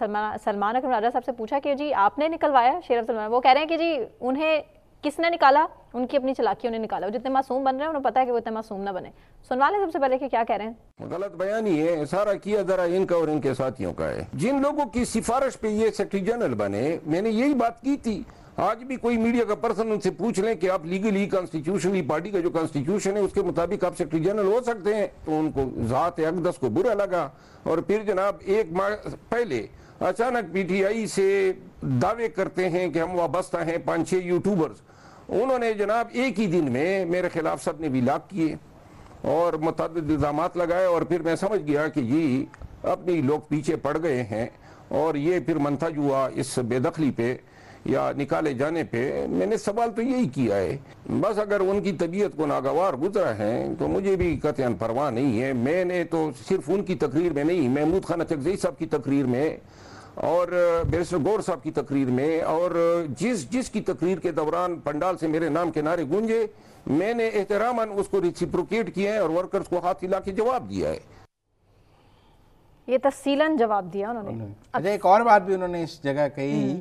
سلمان اکرم راجہ صاحب سے پوچھا کہ جی آپ نے نکلوایا شیر افضل مرود، وہ کہہ رہے ہیں کہ جی انہیں کس نے نکالا، ان کی اپنی چلاکیوں نے نکالا، وہ جتنے معصوم بن رہے ہیں انہیں پتا ہے کہ وہ اتنے معصوم نہ بنے. سنوا لیں سب سے پہلے کہ کیا کہہ رہے ہیں. غلط بیان ہی ہے، سارا کیا ذرا ان کا اور ان کے ساتھیوں کا ہے. جن لوگوں کی سفارش پہ یہ سیکرٹری جنرل بنے، میں نے یہی بات کی تھی. آج بھی کوئی میڈیا کا پرسن ان سے پوچھ لیں کہ آپ لیگلی کانسٹیٹیوشنلی پارٹی کا جو کانسٹیٹیوشن ہے اس کے مطابق آپ سیکرٹری جنرل ہو سکتے ہیں، تو ان کو ذات اقدس کو برا لگا. اور پھر جناب ایک ماہ پہلے اچانک پی ٹی آئی سے دعوے کرتے ہیں کہ ہم وابستہ ہیں 5-6 یوٹیوبرز. انہوں نے جناب ایک ہی دن میں میرے خلاف سب نے ولاگ کیے اور متعدد الزامات لگائے، اور پھر میں سمجھ گیا کہ یہ اپنی لوگ پیچھے پڑ گئے ہیں. اور یہ پھر منتج ہوا اس بے دخلی پہ یا نکالے جانے پہ. میں نے سوال تو یہی کیا ہے، بس اگر ان کی طبیعت کو ناگوار گزرا ہے تو مجھے بھی قطعاً پرواہ نہیں ہے. میں نے تو صرف ان کی تقریر میں نہیں، محمود خان اچکزئی صاحب کی تقریر میں اور بیرسٹر گور صاحب کی تقریر میں اور جس کی تقریر کے دوران پنڈال سے میرے نام کے نعرے گونجے، میں نے احتراماً اس کو ریسیپروکیٹ کیا ہے اور ورکرز کو ہاتھ ہلا کے جواب دیا ہے. یہ تفصیلاً جواب دیا انہوں نے. اچھا ایک اور بات بھی انہوں نے اس جگہ کہی،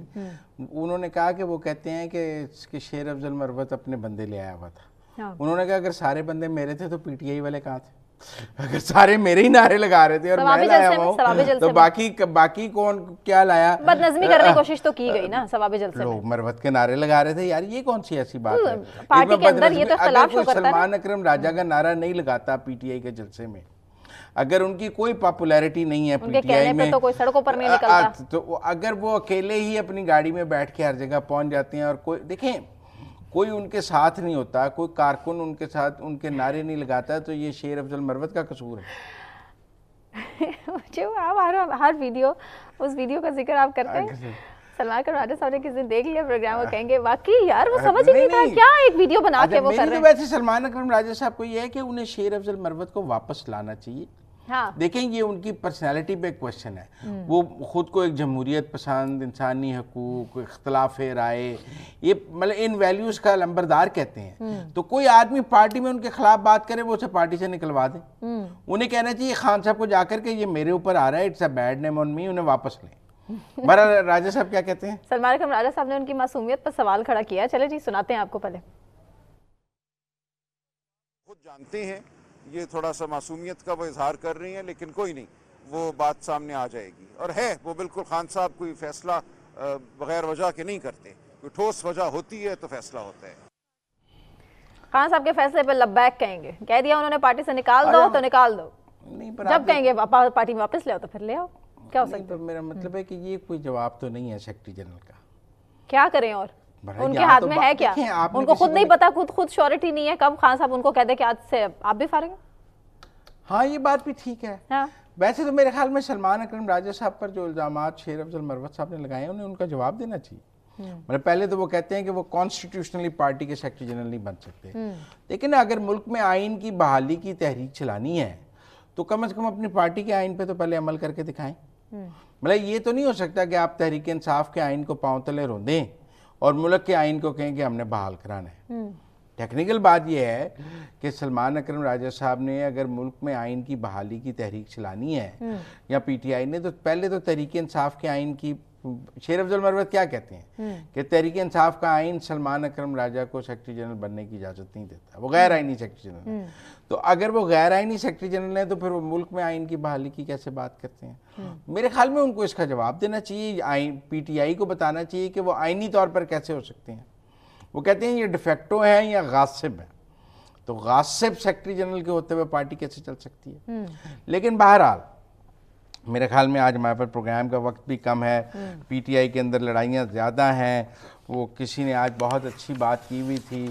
انہوں نے کہا کہ وہ کہتے ہیں کہ شیر افضل مرود اپنے بندے لے آیا ہوا تھا. انہوں نے کہا اگر سارے بندے میرے تھے تو پی ٹی آئی والے کہاں تھے؟ اگر سارے میرے ہی نعرے لگا رہے تھے اور میں لایا ہوا ہوں تو باقی کون کیا لایا؟ بد نظمی کرنے کی کوشش تو کی گئی نا ثواب جلسے میں. مرود کے نعرے لگا رہے تھے، یار یہ کون سی ایسی بات ہے؟ پارٹی کے اندر یہ تو اختلاف شو کرتا ہے. سلمان اکرم راجہ کا نعرہ نہیں لگاتا پی ٹی آئی کے جلسے میں، اگر ان کی کوئی پاپولیرٹی نہیں ہے پی ٹی آئی میں، تو کوئی سڑکوں پر نہیں نکلتا، تو اگر وہ اکیلے ہی اپنی گاڑی میں بیٹھ کے ہر جگہ پہنچ جاتے ہیں اور کوئی دیکھیں کوئی ان کے ساتھ نہیں ہوتا، کوئی کارکن ان کے ساتھ ان کے نعرے نہیں لگاتا، تو یہ شیر افضل مرود کا قصور ہے. جو آپ ہر ویڈیو اس ویڈیو کا ذکر آپ کرتے ہیں. سلمان اکرم راجہ صاحب نے کسی دن دیکھ لیا پروگرام اور کہیں گے واقعی یار وہ سمجھ ہی نہیں تھا کیا ایک ویڈیو بنا کے وہ کر رہے ہیں. ویسے سلمان اکرم راجہ صاحب کو یہ ہے کہ انہیں شیر افضل مرود کو واپس لانا چاہیے. دیکھیں یہ ان کی پرسنالٹی پہ ایک کوشچن ہے. وہ خود کو ایک جمہوریت پسند، انسانی حقوق، اختلاف رائے، یہ مطلب ان ویلیوز کا لمبردار کہتے ہیں. تو کوئی آدمی پارٹی میں ان کے خلاف بات کرے وہ اسے پارٹی سے نکلوا دے. انہیں کہنا چاہیے خان صاحب کو جا کر کہ یہ میرے اوپر آ رہا ہے، اٹس اے بیڈ نیم آن می، انہیں واپس لیں. برا راجہ صاحب کیا کہتے ہیں؟ سلمان اکرم راجہ صاحب نے ان کی معصومیت پر سوال کھڑا کیا. چلے جی سناتے ہیں آپ کو. پہلے خود جانتے ہیں یہ تھوڑا سا معصومیت کا وہ اظہار کر رہی ہیں، لیکن کوئی نہیں، وہ بات سامنے آ جائے گی. اور ہے وہ بالکل خان صاحب کوئی فیصلہ بغیر وجہ کے نہیں کرتے، کوئی ٹھوس وجہ ہوتی ہے تو فیصلہ ہوتا ہے. خان صاحب کے فیصلے پہ لبیک کہیں گے، کہہ دیا انہوں نے پارٹی سے نکال دو تو نکال دو، جب کہیں گے پارٹی میں واپس لے آؤ تو پھر لے آؤ. کیا ہو سکتا ہے؟ میرا مطلب ہے کہ یہ کوئی جواب تو نہیں ہے سیکرٹری جنرل کا. کیا کریں اور ان کے ہاتھ میں ہے کیا؟ ان کو خود نہیں پتا، خود شیورٹی نہیں ہے کب خان صاحب ان کو کہہ دے کہ آج سے آپ بھی فارغ ہیں. ہاں یہ بات بھی ٹھیک ہے. ویسے تو میرے خیال میں سلمان اکرم راجہ صاحب پر جو الزامات شیر افضل مرود صاحب نے لگائے ہیں انہیں ان کا جواب دینا چاہیے. مطلب پہلے تو وہ کہتے ہیں کہ وہ کانسٹیٹیوشنلی پارٹی کے سیکرٹری جنرل نہیں بن سکتے، لیکن اگر ملک میں آئین کی بحالی کی تحریک چلانی ہے تو کم از کم اپنی پارٹی کے آئین پہ تو پہلے عمل کر کے دکھائیں. مطلب یہ تو نہیں ہو سکتا کہ آپ تحریک انصاف کے آئین کو پاؤں تلے روندیں اور ملک کے آئین کو کہیں کہ ہم نے بحال کرانا ہے. ٹیکنیکل بات یہ ہے کہ سلمان اکرم راجہ صاحب نے اگر ملک میں آئین کی بحالی کی تحریک چلانی ہے یا پی ٹی آئی نے، تو پہلے تو تحریک انصاف کے آئین کی، شیر افضل مرود کیا کہتے ہیں کہ تحریک انصاف کا آئین سلمان اکرم راجہ کو سیکرٹری جنرل بننے کی اجازت نہیں دیتا، وہ غیر آئینی سیکرٹری جنرل ہے. تو اگر وہ غیر آئینی سیکرٹری جنرل ہے تو پھر وہ ملک میں آئین کی بحالی کی کیسے بات کرتے ہیں؟ میرے خیال میں ان کو اس کا جواب دینا چاہیے، پی ٹی آئی کو بتانا چاہیے کہ وہ آئینی طور پر کیسے ہو سکتے ہیں. وہ کہتے ہیں یہ ڈیفیکٹو ہیں یا غاصب ہیں، تو غاصب سیکرٹری جنرل کے ہوتے ہوئے پارٹی کیسے چل سکتی ہے؟ لیکن بہرحال میرے خیال میں آج ہمارے پر پروگرام کا وقت بھی کم ہے، پی ٹی آئی کے اندر لڑائیاں زیادہ ہیں. وہ کسی نے آج بہت اچھی بات کی ہوئی تھی،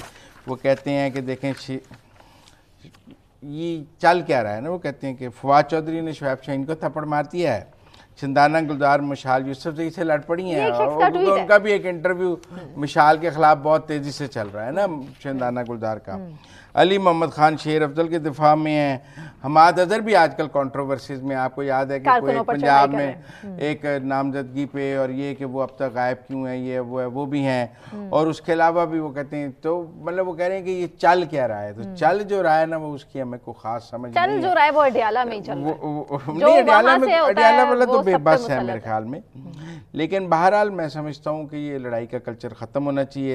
وہ کہتے ہیں کہ دیکھیں یہ چل کیا رہا ہے نا، وہ کہتے ہیں کہ فواد چودھری نے شعیب شاہین کو تھپڑ مار دیا ہے، چندانہ گلزار مشال یوسف زئی سے لڑ پڑی ہیں، ان کا بھی ایک انٹرویو مشال کے خلاف بہت تیزی سے چل رہا ہے نا، چندانہ گلزار کا. علی محمد خان شیر افضل کے دفاع میں ہیں. حماد اظہر بھی آج کل کنٹروورسیز میں, آپ کو یاد ہے کہ کوئی پنجاب میں ایک نامزدگی پہ اور یہ کہ وہ اب تک غائب کیوں ہیں, یہ وہ بھی ہیں. اور اس کے علاوہ بھی وہ کہتے ہیں, تو مطلب وہ کہہ رہے ہیں کہ یہ چل کیا رہا ہے, تو چل جو رہا ہے نا وہ اس کی ہمیں کو خاص سمجھ نہیں ہے. چل جو رہا ہے وہ اڈیالہ میں ہی چل رہا ہے, نہیں اڈیالہ والا تو بے بس ہے میرے خیال میں. لیکن بہرحال میں سمجھتا ہوں کہ یہ لڑائی کا کلچر ختم ہونا چاہیے.